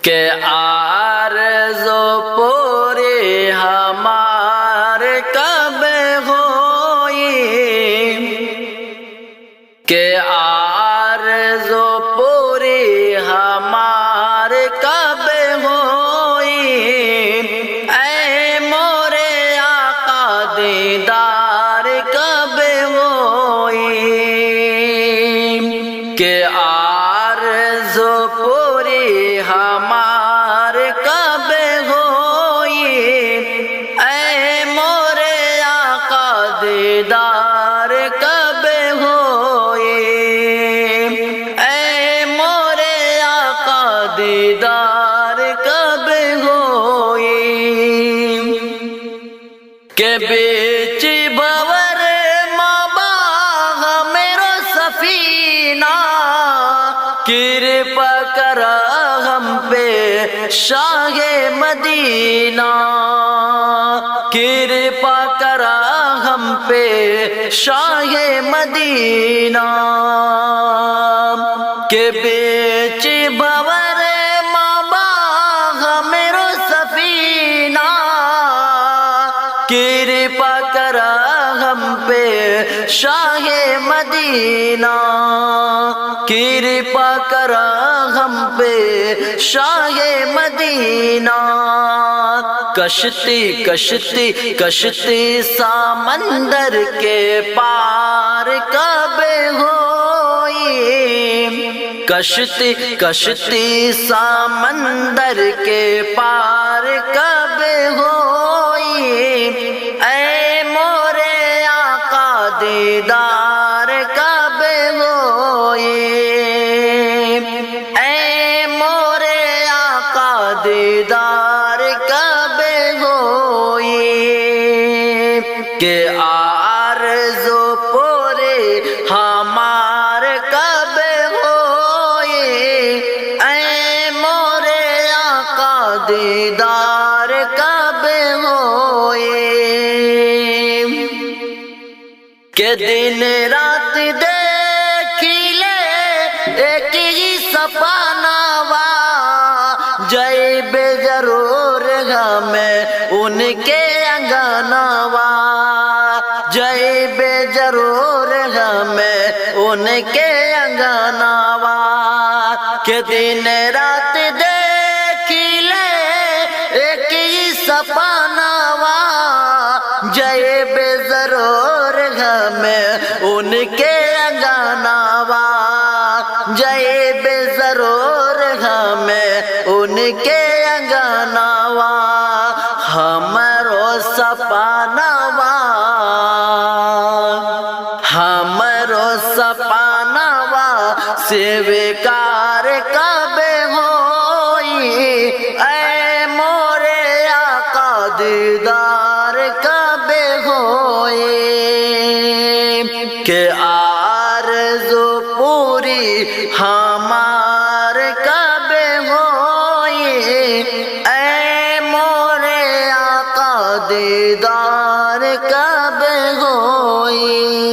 کہ آرزو پوری ہمار کب ہوئی، کہ آرزو پوری ہمار کب ہوئی، اے مورے آقا دیدار کب ہوئی، کہ آرزو پوری ہمار کب ہوئی، اے مورے آقا دیدار کب ہوئی، اے مورے آقا دیدار کب ہوئی، کہ بیچ بور ماباغ میرا سفینہ، کرپا کرا ہم پہ شاہ مدینہ، کرپا کرا ہم پہ شاہ مدینہ، کہ بیچ بور ماباغ میرا سفینہ، کرپا کرا ہم پہ شاہ مدینہ، کرپا کرا ہم پہ شاہ مدینہ، کشتی کشتی کشتی سمندر کے پار کب ہوئی، کشتی کشتی سمندر کے پار کب ہوئی، اے مورے آقا دیدار کب ہوئی، اے مورے آقا دیدار کب ہوئی، کہ آرزو پورے ہمار کب ہوئی، اے مورے آقا دیدار کب ہوئی، کہ دن رات دیکھی لے ایک ہی سپناوا، جائے بے ضرور ہمیں ان کے انگناوا، جائے بے ضرور ہمیں ان کے انگناوا، کہ دن رات دیکھی لے ایک ہی سپناوا، جائے بے ضرور ہمیں ان کے انگناوا، جائے بے ضرور ہمیں ان کے انگناوا، ہمارو سپناوا، ہمارو سپناوا سویکار کب ہوئی، اے مورے آقا دیدار کب ہوئی، کہ آرزو پوری ہمار کب ہوئی، اے مورے آقا دیدار کب ہوئی۔